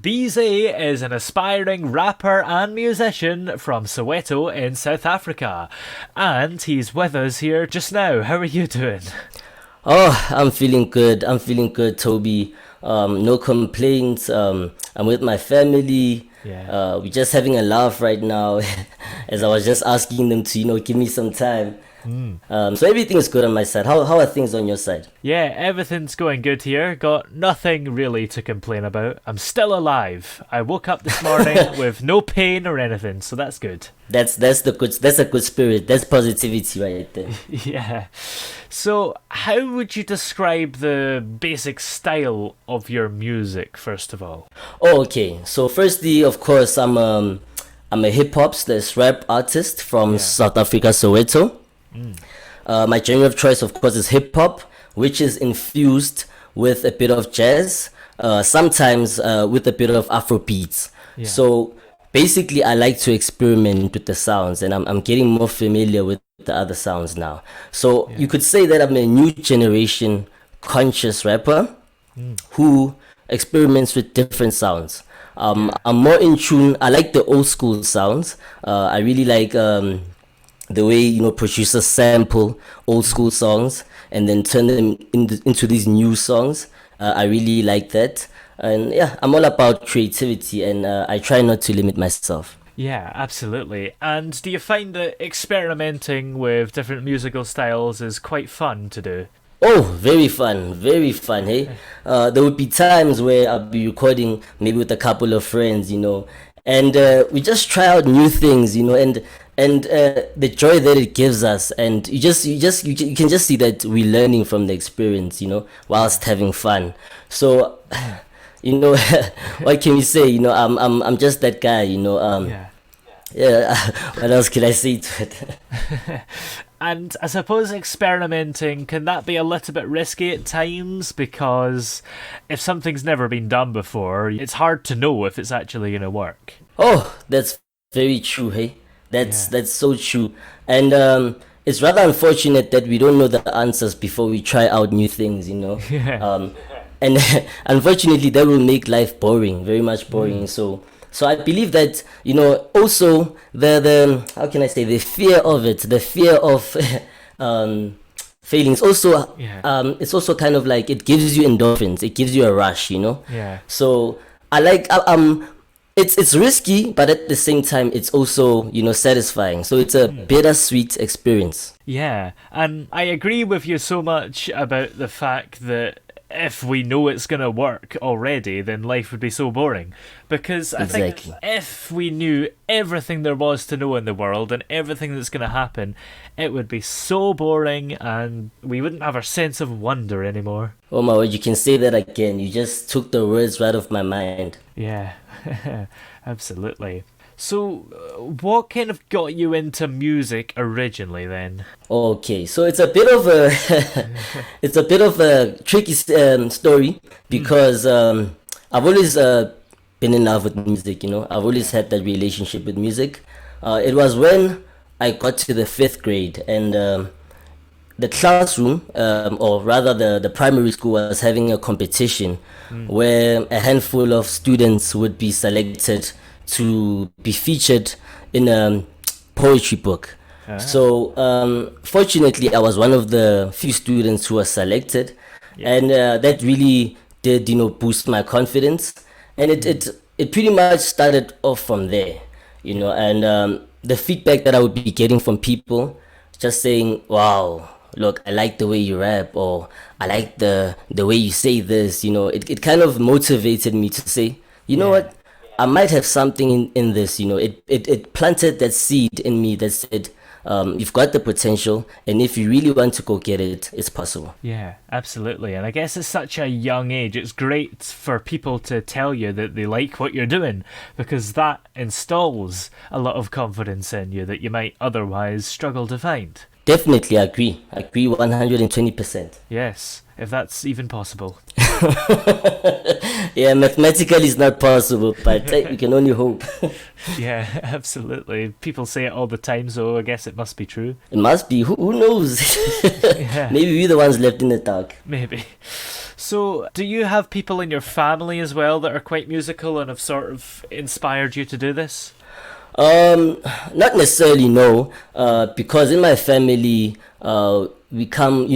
B-Zay is an aspiring rapper and musician from Soweto in South Africa. And he's with us here just now. How are you doing? Oh, I'm feeling good. I'm feeling good, Toby. No complaints. I'm with my family. Yeah. We're just having a laugh right now, as I was just asking them to, give me some time. So everything is good on my side. How are things on your side? Yeah, everything's going good here. Got nothing really to complain about. I'm still alive. I woke up this morning with no pain or anything, so that's good. That's a good spirit. That's positivity right there. Yeah. So, how would you describe the basic style of your music, first of all? Oh, okay. So firstly, of course, I'm a hip hop slash rap artist from Yeah. South Africa, Soweto. My genre of choice, of course, is hip hop, which is infused with a bit of jazz, sometimes with a bit of Afro beats. Yeah. So basically, I like to experiment with the sounds, and I'm getting more familiar with the other sounds now. So you could say that I'm a new generation conscious rapper who experiments with different sounds. I'm more in tune. I like the old school sounds. I really like the way producers sample old school songs and then turn them into these new songs. I really like that, and yeah, I'm all about creativity, and I try not to limit myself. Yeah, absolutely. And do you find that experimenting with different musical styles is quite fun to do? Oh, very fun, hey? There would be times where I'll be recording maybe with a couple of friends, and we just try out new things, and the joy that it gives us, and you can just see that we're learning from the experience, whilst having fun. So, what can we say? I'm just that guy, Yeah. Yeah, what else can I say to it? And I suppose experimenting, can that be a little bit risky at times? Because if something's never been done before, it's hard to know if it's actually going to work. Oh, that's very true, hey? Yeah. That's so true. And it's rather unfortunate that we don't know the answers before we try out new things, Yeah. And unfortunately that will make life boring, very much boring. So I believe that, also the how can I say, the fear of it, the fear of failings also, it's also kind of like it gives you endorphins, it gives you a rush. Yeah. So I like it's risky, but at the same time it's also satisfying, so it's a bittersweet experience. Yeah, and I agree with you so much about the fact that if we know it's going to work already, then life would be so boring. Because I Exactly. think if we knew everything there was to know in the world and everything that's going to happen, it would be so boring and we wouldn't have our sense of wonder anymore. Oh my word, you can say that again. You just took the words right off my mind. Yeah, absolutely. So, what kind of got you into music originally then? Okay, so it's a bit of a it's a bit of a tricky story, because I've always been in love with music. I've always had that relationship with music. It was when I got to the fifth grade, and the classroom, or rather the primary school, was having a competition where a handful of students would be selected to be featured in a poetry book. So fortunately, I was one of the few students who was selected, and that really did boost my confidence, and it pretty much started off from there, and the feedback that I would be getting from people, just saying, "Wow, look, I like the way you rap," or "I like the way you say this." It kind of motivated me to say, you know what, I might have something in this. It planted that seed in me that said, you've got the potential, and if you really want to go get it, it's possible. Yeah, absolutely. And I guess at such a young age, it's great for people to tell you that they like what you're doing, because that installs a lot of confidence in you that you might otherwise struggle to find. Definitely agree 120%. Yes, if that's even possible. Yeah, mathematically it's not possible, but we can only hope. Yeah, absolutely. People say it all the time, so I guess it must be true. It must be. Who knows? Yeah, Maybe we're the ones left in the dark. maybe. So, do you have people in your family as well that are quite musical and have sort of inspired you to do this? Not necessarily, no. Because in my family, we come,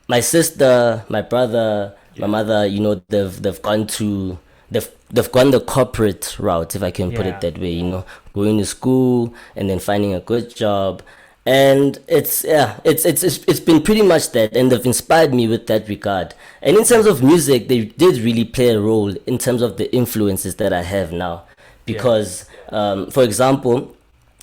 my sister, my brother, my mother, they've gone to they've gone the corporate route, if I can put it Yeah. that way. Going to school and then finding a good job, and it's been pretty much that, and they've inspired me with that regard. And in terms of music, they did really play a role in terms of the influences that I have now, Yeah. because for example,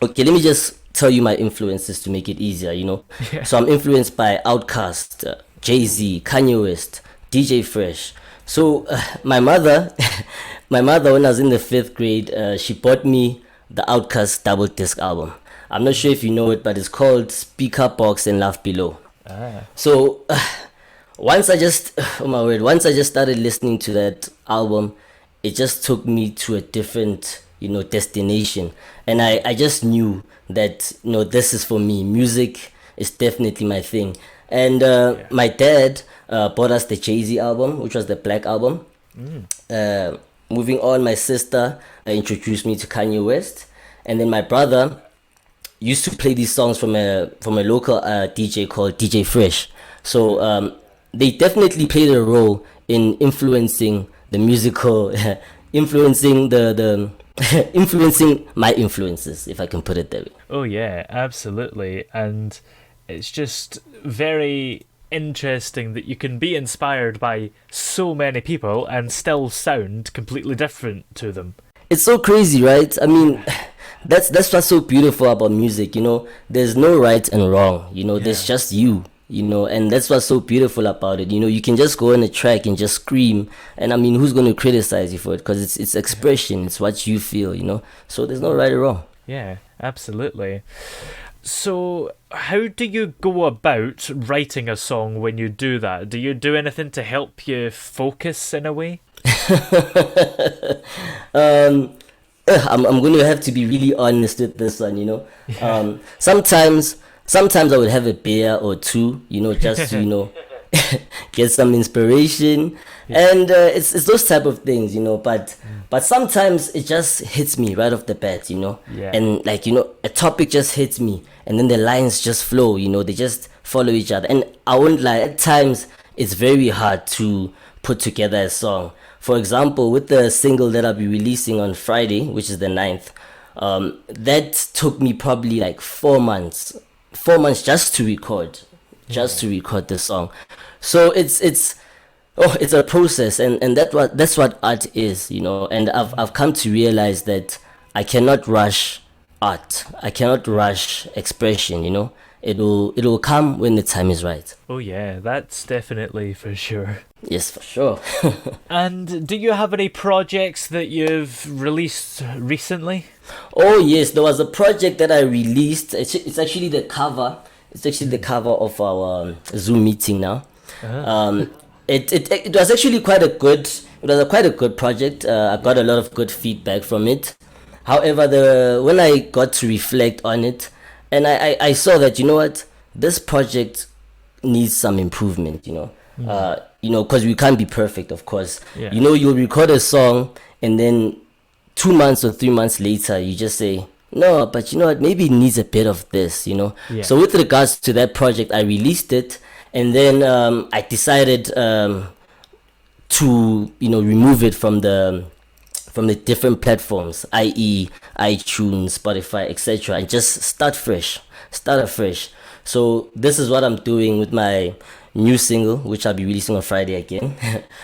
okay, let me just tell you my influences to make it easier. Yeah. So I'm influenced by Outkast, Jay-Z, Kanye West, DJ Fresh. So my mother, my mother, when I was in the fifth grade, she bought me the Outkast double disc album. I'm not sure if you know it, but it's called Speaker Box and Love Below. Ah. So once I just, oh my word, once I just started listening to that album, it just took me to a different, destination. And I just knew that, this is for me. Music is definitely my thing. And my dad bought us the Jay-Z album, which was the Black album. Uh, Moving on, my sister introduced me to Kanye West. And then my brother used to play these songs from a local DJ called DJ Fresh. So they definitely played a role in influencing the musical, influencing the influencing my influences, if I can put it that way. Oh yeah, absolutely. And it's just very interesting that you can be inspired by so many people and still sound completely different to them. It's so crazy, right? I mean, that's what's so beautiful about music. There's no right and wrong. There's Yeah. just you. And that's what's so beautiful about it. You can just go on a track and just scream, and I mean, who's going to criticize you for it? Because it's expression, it's what you feel. So there's no right or wrong. Yeah, absolutely. So, how do you go about writing a song when you do that? Do you do anything to help you focus in a way? um I'm going to have to be really honest with this one. Sometimes I would have a beer or two, just to get some inspiration. And it's those type of things. But sometimes it just hits me right off the bat. Yeah. And like, a topic just hits me, and then the lines just flow. They just follow each other. And I won't lie, at times it's very hard to put together a song. For example, with the single that I'll be releasing on Friday, which is the 9th, that took me probably like 4 months. 4 months just to record the song. So it's a process, and that's what art is. And I've come to realize that I cannot rush art. I cannot rush expression. It'll come when the time is right. Oh yeah, that's definitely for sure. Yes, for sure. And do you have any projects that you've released recently? Oh yes, there was a project that I released. It's actually the cover. It's actually the cover of our Zoom meeting now. Um, it was actually quite a good project. I got a lot of good feedback from it. However, when I got to reflect on it, and I saw that, what, this project needs some improvement. Because we can't be perfect, of course. Yeah. You'll record a song, and then 2 months or 3 months later, you just say, no, but you know what, maybe it needs a bit of this. Yeah. So with regards to that project, I released it, and then I decided to remove it from the different platforms, i.e. iTunes, Spotify, etc., and just start afresh. So this is what I'm doing with my new single, which I'll be releasing on Friday again.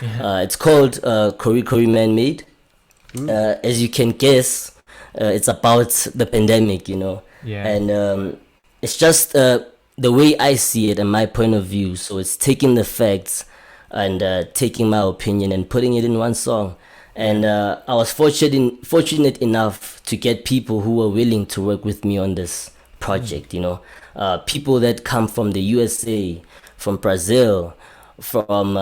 It's called Kori Kori Man Made. As you can guess, it's about the pandemic, Yeah. and it's just the way I see it and my point of view. So it's taking the facts and taking my opinion and putting it in one song. And I was fortunate enough to get people who were willing to work with me on this project. People that come from the USA, from Brazil, from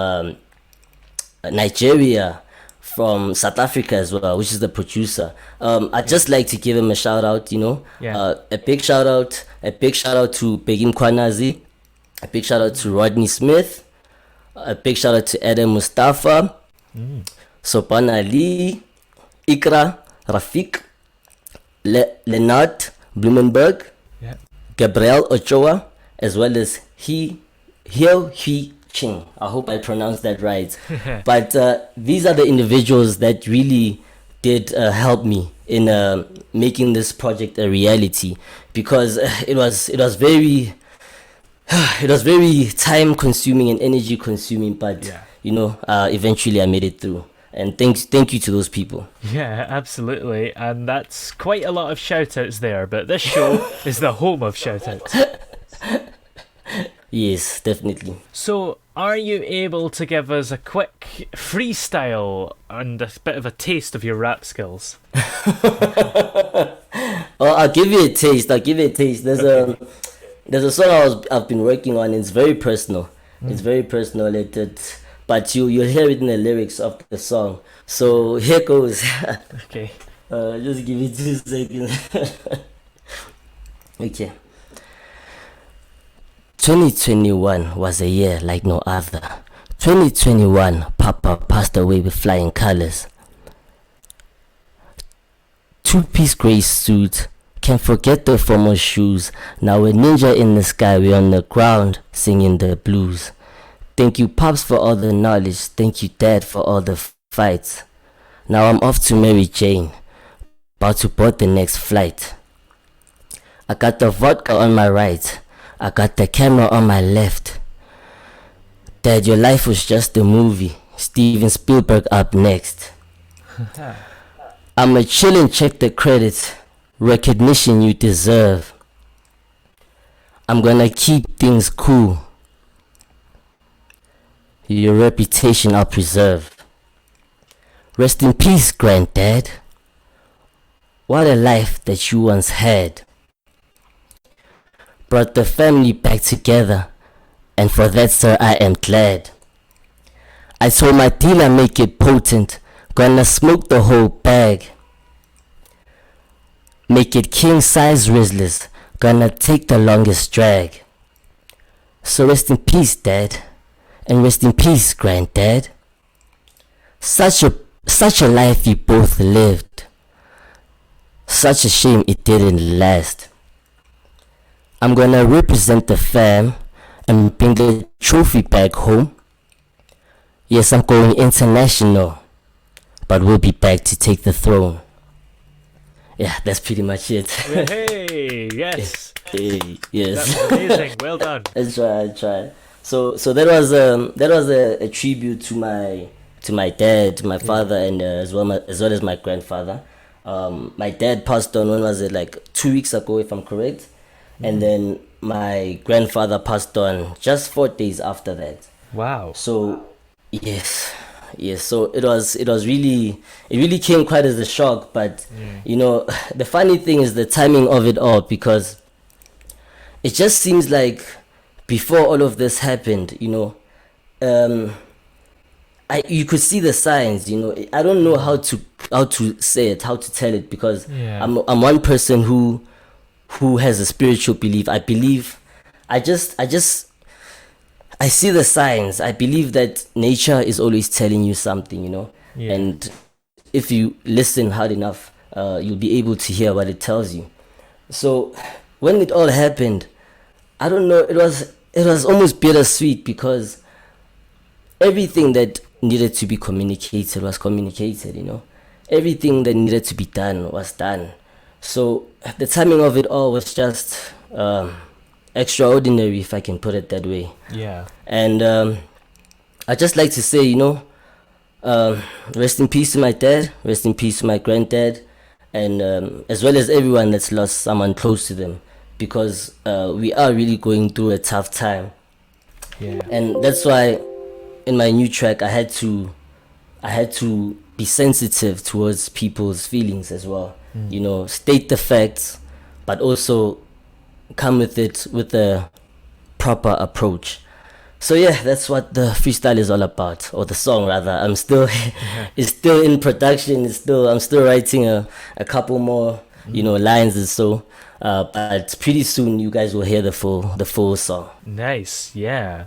Nigeria, from South Africa as well, which is the producer. I'd just like to give him a shout out. Yeah. A big shout out to Begim Kwanazi, a big shout out to Rodney Smith, A big shout out to Adam Mustafa, Sopan Ali, Ikra, Rafiq, Leonard Blumenberg, Yeah. Gabriel Ochoa, as well as Hio He Ching. I hope I pronounced that right. But these are the individuals that really did help me in making this project a reality, because it was very time consuming and energy consuming, but Yeah. eventually I made it through. And thank you to those people. Yeah, absolutely. And that's quite a lot of shout outs there, but this show is the home of shout outs. Yes, definitely. So, are you able to give us a quick freestyle and a bit of a taste of your rap skills? Oh, I'll give you a taste. There's a song I've been working on. It's very personal. It's very personal. But you'll hear it in the lyrics of the song. So here goes. Okay. Just give it 2 seconds. Okay. 2021 was a year like no other. 2021, Papa passed away with flying colors. Two-piece grey suit, can't forget the formal shoes. Now a ninja in the sky, we on the ground singing the blues. Thank you, Pops, for all the knowledge. Thank you, Dad, for all the fights. Now I'm off to Mary Jane, about to board the next flight. I got the vodka on my right, I got the camera on my left. Dad, your life was just a movie. Steven Spielberg up next. I'ma chill and check the credits. Recognition you deserve. I'm gonna keep things cool. Your reputation I'll preserve. Rest in peace, Granddad. What a life that you once had. Brought the family back together, and for that, sir, I am glad. I told my dealer make it potent, gonna smoke the whole bag. Make it king size Rizzlers, gonna take the longest drag. So rest in peace, Dad, and rest in peace, Granddad. Such a life you both lived. Such a shame it didn't last. I'm gonna represent the fam and bring the trophy back home. Yes, I'm going international, but we'll be back to take the throne. Yeah, that's pretty much it. Hey, yes. Hey, yes. That's amazing. Well done. I tried. So that was a tribute to my dad, to my father, and as well as my grandfather. My dad passed on, when was it, like 2 weeks ago, if I'm correct, and then my grandfather passed on just 4 days after that. Wow. So yes. So it really came quite as a shock, but the funny thing is the timing of it all, because it just seems like before all of this happened, you could see the signs. I don't know how to say it, how to tell it, because I'm one person who has a spiritual belief. I believe, I see the signs. I believe that nature is always telling you something, and if you listen hard enough, you'll be able to hear what it tells you. So when it all happened, I don't know, it was almost bittersweet, because everything that needed to be communicated was communicated, everything that needed to be done was done. So the timing of it all was just extraordinary, if I can put it that way. Yeah. And I just like to say, rest in peace to my dad, rest in peace to my granddad, and as well as everyone that's lost someone close to them, because we are really going through a tough time. Yeah. And that's why in my new track I had to be sensitive towards people's feelings as well. State the facts, but also come with it with a proper approach. So yeah, that's what the freestyle is all about, or the song rather. I'm still it's still in production. I'm still writing a couple more lines and so, but pretty soon you guys will hear the full song. Nice, yeah.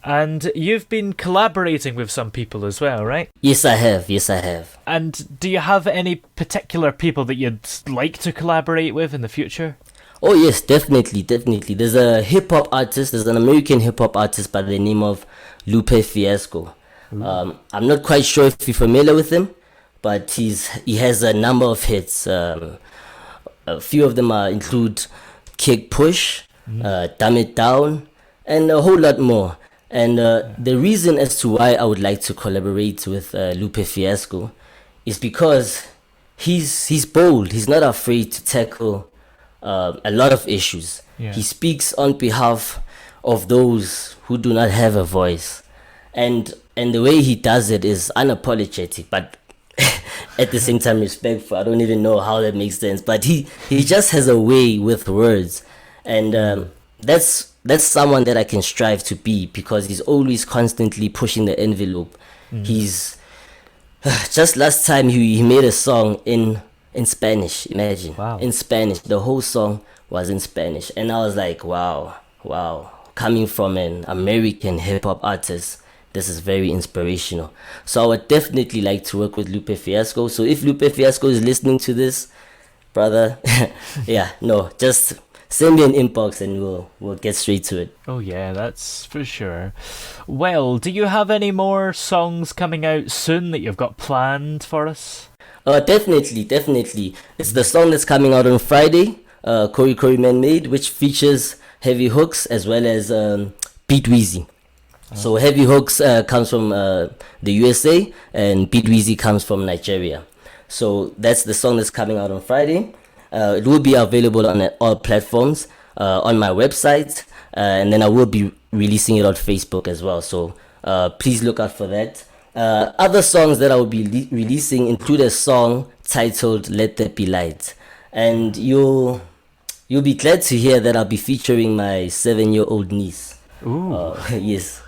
And you've been collaborating with some people as well, right? Yes, I have. Yes, I have. And do you have any particular people that you'd like to collaborate with in the future? Oh yes, definitely, definitely. There's a hip hop artist. There's an American hip hop artist by the name of Lupe Fiasco. I'm not quite sure if you're familiar with him, but he has a number of hits. A few of them include Kick Push, Dumb It Down, and a whole lot more. And the reason as to why I would like to collaborate with Lupe Fiasco is because he's bold. He's not afraid to tackle a lot of issues. Yeah. He speaks on behalf of those who do not have a voice, and the way he does it is unapologetic, but at the same time respectful. I don't even know how that makes sense, but he just has a way with words, and that's someone that I can strive to be, because he's always constantly pushing the envelope. He's just last time he made a song in Spanish. Imagine. Wow. In Spanish. The whole song was in Spanish, and I was like, wow. Coming from an American hip hop artist, this is very inspirational. So I would definitely like to work with Lupe Fiasco. So if Lupe Fiasco is listening to this, brother, just send me an inbox and we'll get straight to it. Oh yeah, that's for sure. Well, do you have any more songs coming out soon that you've got planned for us? Definitely. It's the song that's coming out on Friday, Cory Man Made, which features Heavy Hooks as well as Beat Weezy. So Heavy Hooks comes from the USA, and Beat Weezy comes from Nigeria. So that's the song that's coming out on Friday. It will be available on all platforms, on my website, and then I will be releasing it on Facebook as well. So please look out for that. Other songs that I will be releasing include a song titled Let There Be Light. And you'll be glad to hear that I'll be featuring my 7-year-old niece. Ooh. Yes.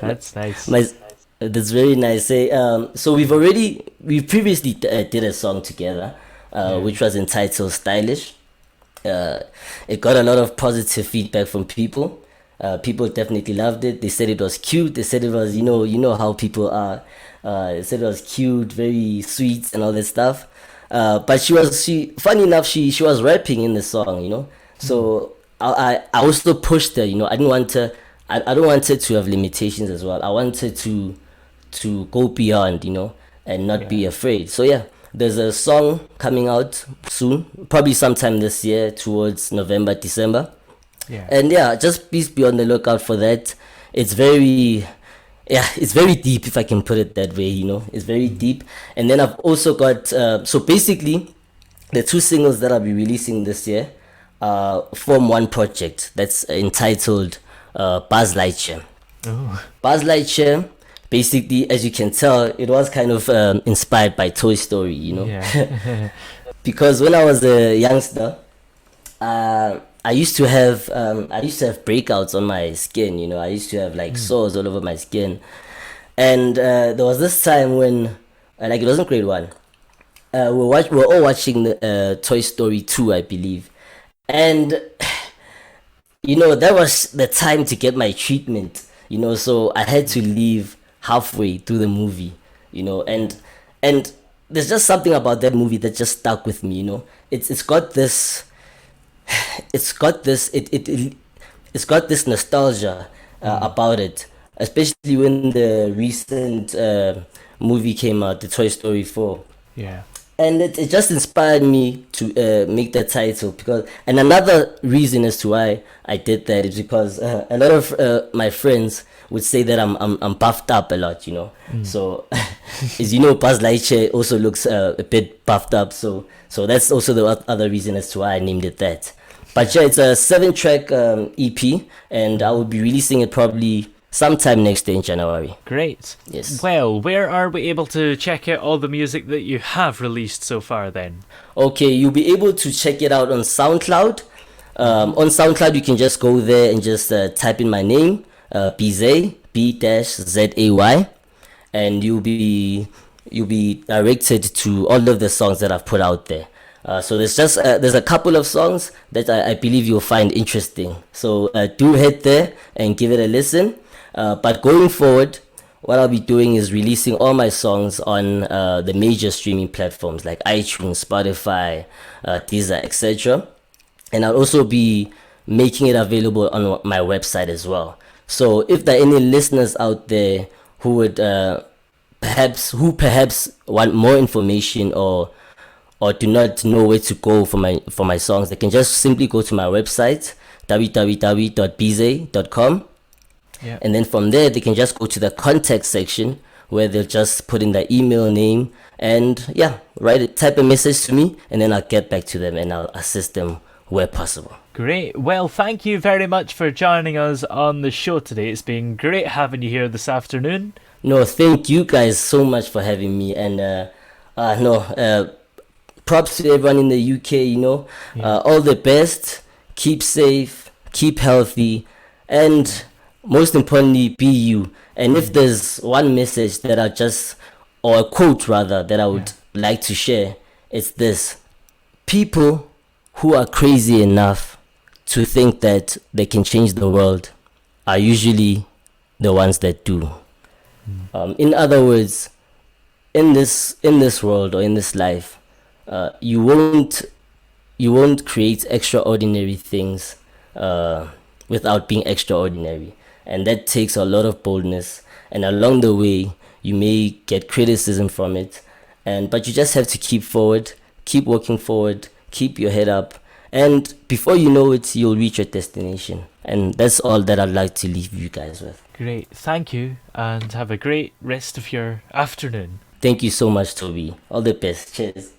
That's nice. That's very nice. So we previously did a song together, which was entitled Stylish. It got a lot of positive feedback from people. People definitely loved it. They said it was cute. They said it was, you know how people are. They said it was cute, very sweet, and all that stuff. But funny enough, she was rapping in the song, So I also pushed her, I didn't want her. I don't want it to have limitations as well. I wanted to go beyond, and not be afraid. So yeah, there's a song coming out soon, probably sometime this year towards November, December. Yeah. And just please be on the lookout for that. It's very deep, if I can put it that way, It's very deep. And then I've also got, so basically, the 2 singles that I'll be releasing this year form one project that's entitled Buzz Lightyear. Oh. Buzz Lightyear, basically, as you can tell, it was kind of inspired by Toy Story, Yeah. Because when I was a youngster, I used to have breakouts on my skin, I used to have like sores all over my skin. And there was this time when, it wasn't grade 1, we're all watching the Toy Story 2, I believe. And that was the time to get my treatment, so I had to leave halfway through the movie, and there's just something about that movie that just stuck with me, it's got this nostalgia about it, especially when the recent movie came out, the Toy Story 4. Yeah. And it just inspired me to make that title, and another reason as to why I did that is because a lot of my friends would say that I'm buffed up a lot, So, as you know, Buzz Lightyear also looks a bit buffed up, so that's also the other reason as to why I named it that. But yeah, it's a 7-track EP, and I will be releasing it probably sometime next year in January. Great. Yes. Well, where are we able to check out all the music that you have released so far then? Okay, you'll be able to check it out on SoundCloud. On SoundCloud, you can just go there and just type in my name, B-Zay, B-Z-A-Y, and you'll be directed to all of the songs that I've put out there. So there's a couple of songs that I believe you'll find interesting. So do head there and give it a listen. But going forward, what I'll be doing is releasing all my songs on the major streaming platforms like iTunes, Spotify, Deezer, etc. And I'll also be making it available on my website as well. So if there are any listeners out there who would perhaps want more information or do not know where to go for my songs, they can just simply go to my website www.b-zay.com. Yeah. And then from there they can just go to the contact section where they'll just put in their email name and type a message to me, and then I'll get back to them and I'll assist them where possible. Great. Well, thank you very much for joining us on the show today. It's been great having you here this afternoon. No, thank you guys so much for having me, and props to everyone in the UK, all the best, keep safe, keep healthy, and most importantly, be you. And if there's one message that or a quote rather, that I would like to share, it's this: people who are crazy enough to think that they can change the world are usually the ones that do. In other words, in this world or in this life, you won't create extraordinary things without being extraordinary, and that takes a lot of boldness. And along the way, you may get criticism from it, but you just have to keep forward, keep working forward, keep your head up, and before you know it, you'll reach your destination. And that's all that I'd like to leave you guys with. Great, thank you, and have a great rest of your afternoon. Thank you so much, Toby. All the best. Cheers.